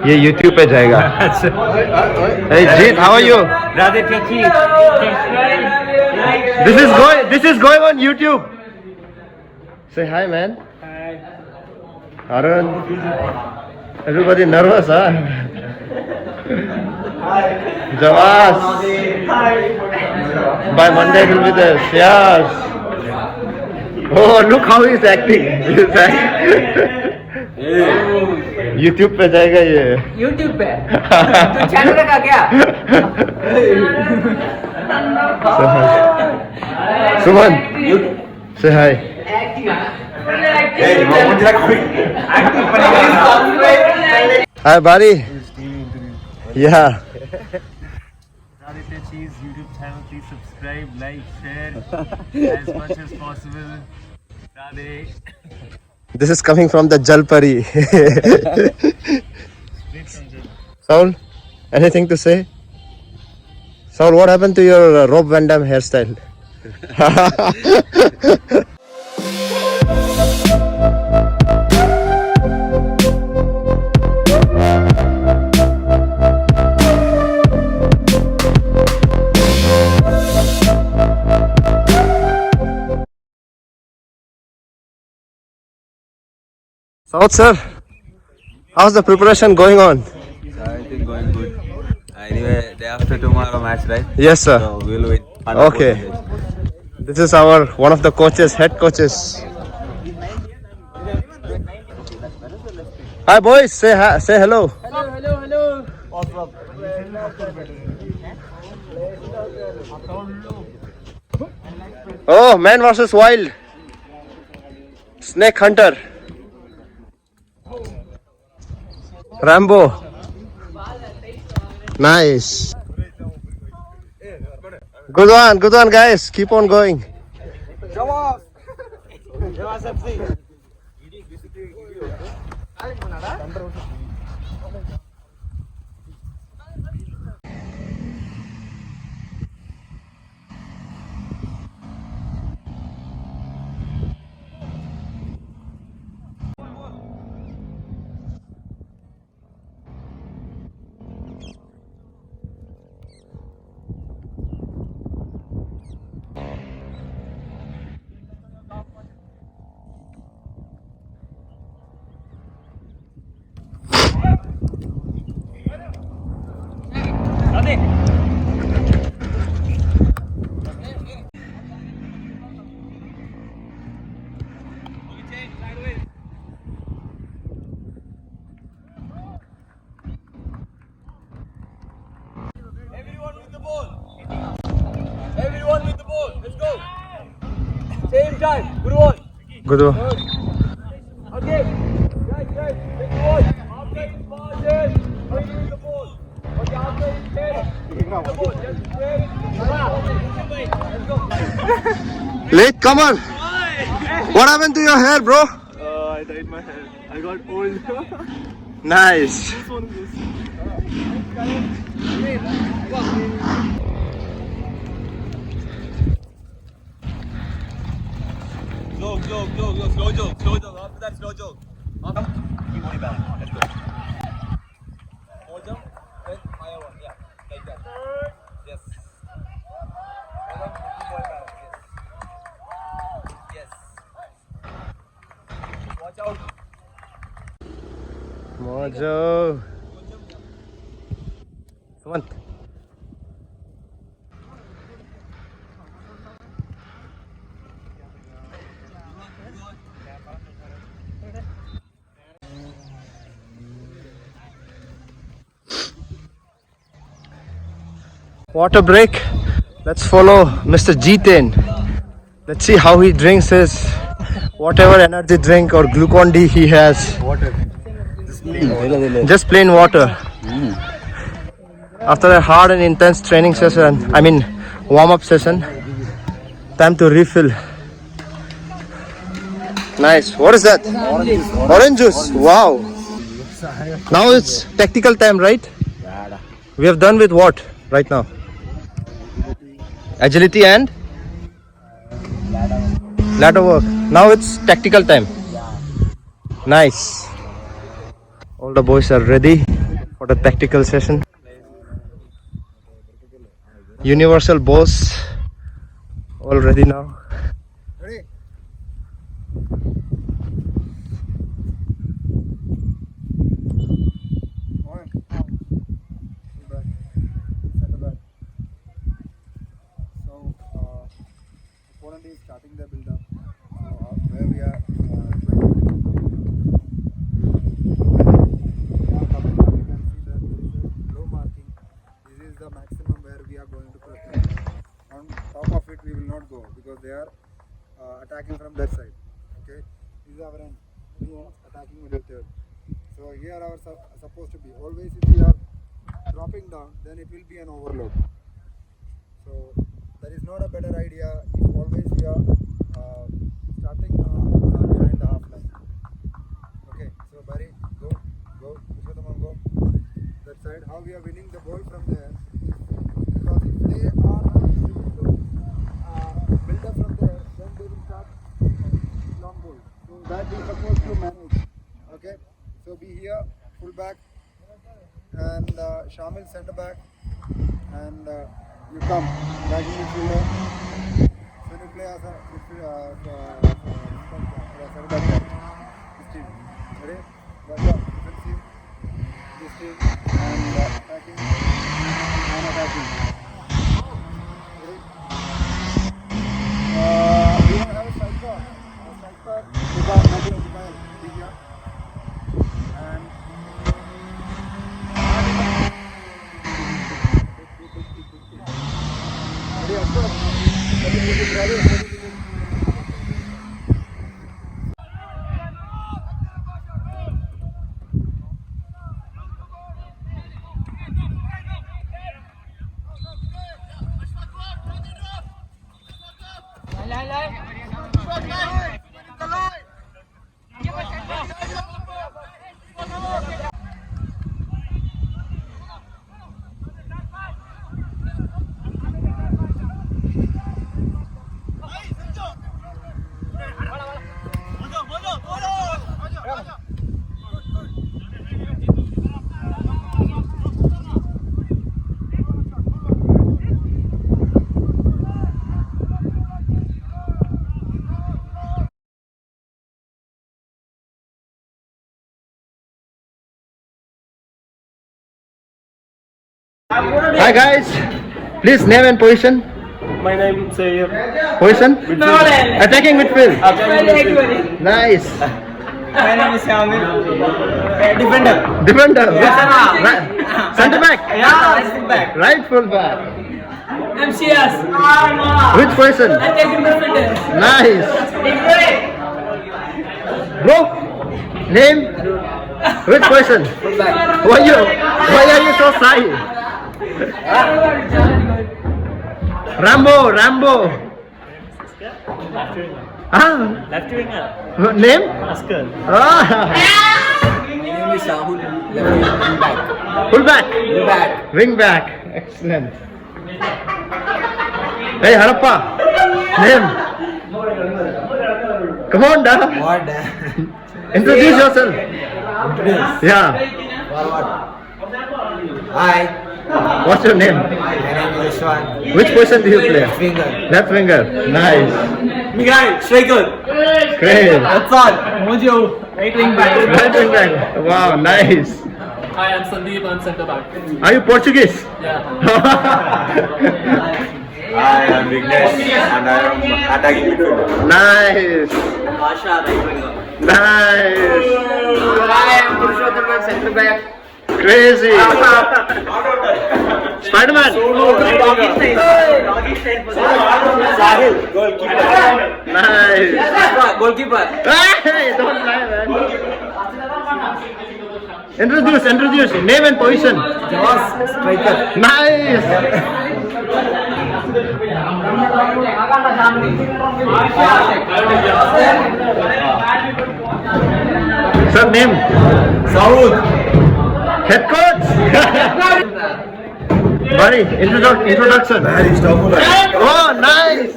ये YouTube पे जाएगा. Hey Jeet, how are you? Radhe Chachi, This is going on YouTube. Say hi, man. Hi. Arun. Everybody nervous, huh? Javas. By Monday will be there. Yes. Oh, look how he's acting. YouTube पे जाएगा ये. YouTube पे तो channel का क्या? Suman, say hi. Hi, Bari. Yeah. Radhe Cheese YouTube channel, please subscribe, like, share as much as possible. Radhe. This is coming from the Jalpari. Saul, anything to say? Saul, what happened to your Rob Van Dam hairstyle? South sir, how's the preparation going on? Everything going good. Anyway, day after tomorrow match, right? Yes sir. So we'll win. Okay. This is our one of the coaches, head coaches. Hi boys, say hi, say hello. Hello. Oh, man versus wild. Snake hunter. Rambo. Nice. Good one guys. Keep on going. Everyone with the ball. Let's go. Same time. Good one. Good one. Okay. Guys, take the ball. After it's passes, bring with the ball. Okay, after it's head, the ball. Just straight. Let's go. Late, come on. What happened to your hair, bro? I dyed my hair. I got old. Nice. This one is. Slow jog. After that, slow jog. Keep going back. Let's go. More jump. Then higher one. Yeah, like that. Yes. Keep going back. Yes. Watch out. Mojo. Sumant. Water break. Let's follow Mr. G10. Let's see how he drinks his whatever energy drink or Glucon D he has. Water. Just plain water. After a hard and intense training session, I mean warm-up session, time to refill. Nice. What is that? Orange juice. Wow. Now it's tactical time, right? We have done with what right now? Agility and ladder work. Now it's tactical time. Nice. All the boys are ready for the tactical session. Universal boss all ready now. Ready? One. Back. Center back. So, opponent is starting the build up. So, where we are coming up, you can see that there is a low marking. This is the maximum where we are going to protect. On top of it, we will not go because they are attacking from that side. Okay, this is our end. We are attacking middle third. So here our supposed to be. Always if we are dropping down, then it will be an overload. So that is not a better idea. If always we are starting behind the half line. Okay, so Barry, go, Pushpataman, go. That side. How we are winning the ball from there? Because if they are able to build up from there, then they will start long ball. So that we supposed to manage. Okay, so be here, full back, and Shamil center back, and you come back in midfielder. So you play as a center back. This team, ready? Watch out, defensive. This team and attacking and attacking. Ready? We don't have a striker. Dubai, here. And ready, of course. Ready. Hi guys, please name and position. My name is Sayyid. Position? Attacking midfield. Nice. My name is Shamil. Defender. Defender. Yeah. Center back. Yeah, right back. Right full back. MCS. Which position? Attacking midfielder. Nice. Bro, name? Which position? Why are you so shy? Rambo. Left winger. Name? Oscar. Ah. My name is Shahul. Full back. Wing back. Excellent. Hey Harappa. Name? Come on, da. What? Introduce yourself. Yeah. Hi. What's your name? My name is Ishwan. Which position do you play? Finger. Left winger. Nice. Miguel. Striker. Great. That's all. Mojo. Right wing back. Right wing back. Wow, nice. Hi, I'm Sandeep. I'm centre back. Are you Portuguese? Yeah. I am Vignesh and I am attacking midfielder. Nice. Asha. Right winger. Nice. I am Purushottam, centre back. Crazy. Spider-Man. Doggy style position. Sahil. Goalkeeper. Nice. Goalkeeper. Hey, don't lie, man. Introduce. Name and position. Joss. Striker. Nice. Sir, name? Saud. Head coach. Buddy, introduction. Oh, nice.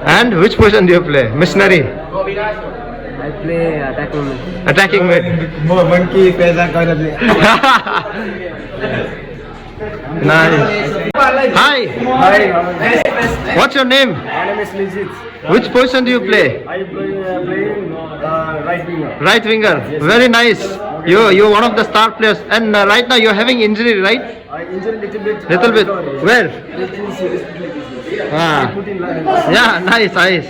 And which position do you play? Missionary? I play attacking mid. Attacking mid? monkey पैसा कर दे Nice. Hi. What's your name? My name is Lijit. Which position do you play? I play right winger. Right winger. Very nice. You're one of the star players. And right now you're having injury, right? I injured little bit. Little bit. Where? Ah. Put in Yeah, nice.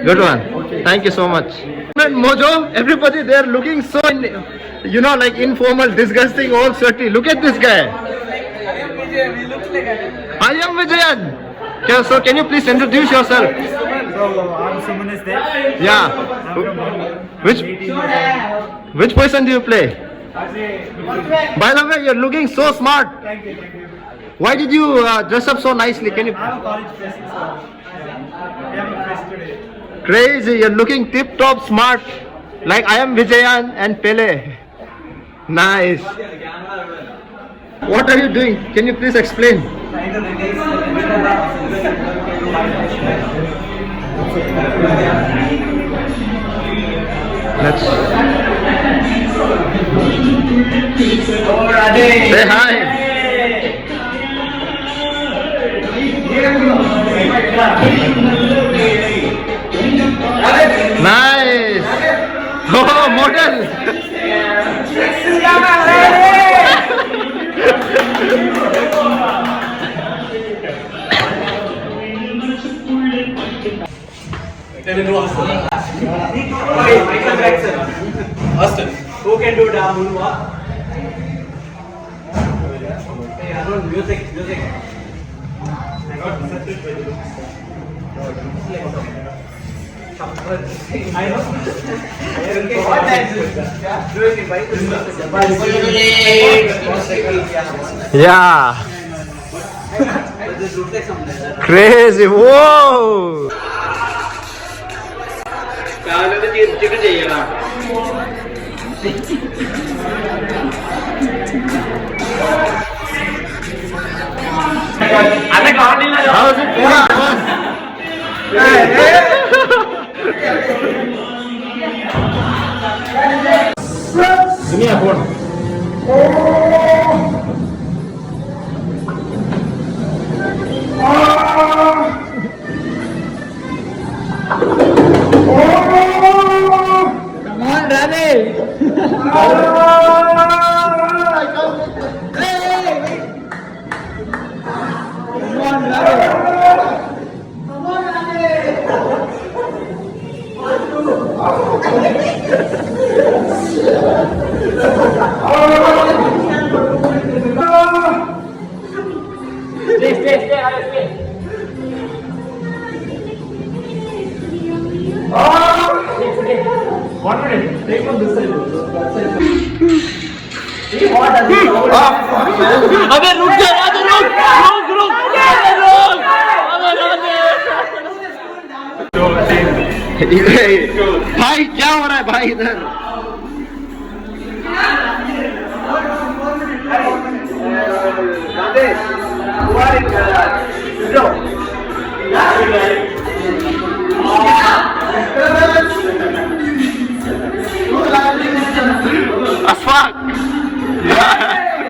Good one. Thank you so much. Mojo, everybody they're looking so, like informal, disgusting, all sweaty. Look at this guy. I am Vijayan. Okay, so can you please introduce yourself? So I'm Sumanesh Dev. Yeah. Which position do you play? By the way, you're looking so smart. Thank you. Why did you dress up so nicely? Can you? I'm college dressing, so I am impressed today. Crazy, you're looking tip top smart. Like I am Vijayan and Pele. Nice. What are you doing? Can you please explain? Let's say hi. Nice. Oh, model. Austin. Who can do the moonwalk? Music. I got accepted by the I know. What Yeah. Crazy. Whoa. How's it? Give me a phone. भाई क्या हो रहा है भाई इधर Asfaq